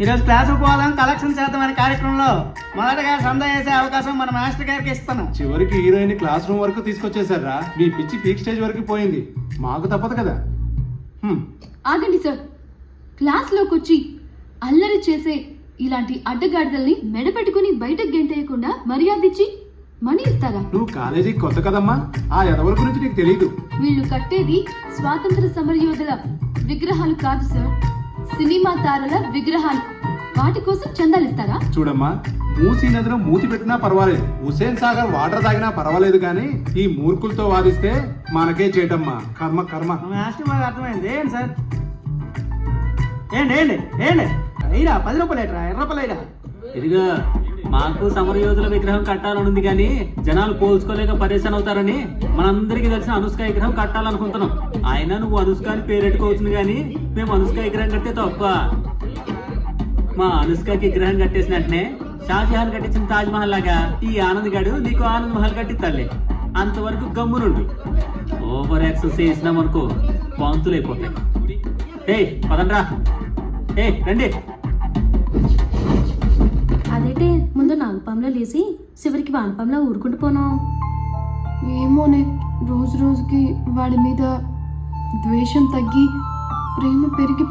ఈరోజు క్లాసుకు పోదాం, కలెక్షన్ చేద్దాం అనే కార్యక్రమంలో మొదటగా సందా చేసే అవకాశం మన మాస్టర్ గారికి ఇస్తున్నాం. చివరికి హీరోయిన్ క్లాస్ రూమ్ వరకు తీసుకొచ్చేసారా? మీ పిచ్చి పీక్ స్టేజ్ వరకు పోయింది, మాకు తప్పదు కదా. ఆగండి సార్, క్లాస్లోకి వచ్చి అల్లరి చేసే ఇలాంటి అడ్డగాడిదల్ని మెడపెట్టుకుని బయటకు గెంటేయకుండా మర్యాద ఇచ్చి మనీ ఇస్తారా? నువ్వు కాలేజీకి కొత్త కదమ్మా, ఆ ఎదవల గురించి నీకు తెలియదు. వీళ్ళు కట్టేది స్వాతంత్ర సమరయోధుల విగ్రహాలు కాదు సార్, సినిమా తారల విగ్రహాలు. వాటి కోసం చందాలు ఇస్తారా? చూడమ్మా, మూసీ నదిలో మూతి పెట్టినా పర్వాలేదు, హుసేన్ సాగర్ వాటర్ తాగినా పర్వాలేదు, కానీ ఈ మూర్ఖులతో వాదిస్తే మనకే చేయటమ్మా. కర్మ కర్మ. మాస్టర్ మాకు అర్థమైంది. ఏంటి సార్? ఏంటి ఏంటి ఏంటి అయ్యా, 10 రూపాయలు ఏట్రా, 20 రూపాయలు అయ్యా. ఇదిగో, మాకు సమరయోధుల విగ్రహం కట్టాలని ఉంది, కానీ జనాలు పోల్చుకోలేక పరేషాన్ అవుతారని మనందరికీ తెలిసిన అనుష్క విగ్రహం కట్టాలనుకుంటున్నాం. అయినా నువ్వు అనుష్క అని పేరెట్టుకోవచ్చు, కానీ మేము అనుష్క విగ్రహం కడితే తప్ప. మా అనుష్కకి విగ్రహం కట్టేసిన వెంటనే షాజహాన్ కట్టించిన తాజ్ మహల్ లాగా ఈ ఆనంద్ గడు నీకు ఆనంద్ మహల్ కట్టిస్తాలే. అంతవరకు గమ్మునుండు. ఓవర్ యాక్సెస్ చేసినామనుకో పాంతులు అయిపోతాయి. పదండ్రా, రండి. అదేంటే ముందు నాగపాంలో లేచి చివరికి వానపాంలో ఊరుకుంటూ పోను. ఏమోనే, రోజు రోజుకి వాడి మీద ద్వేషం తగ్గి ప్రేమ పెరిగిపో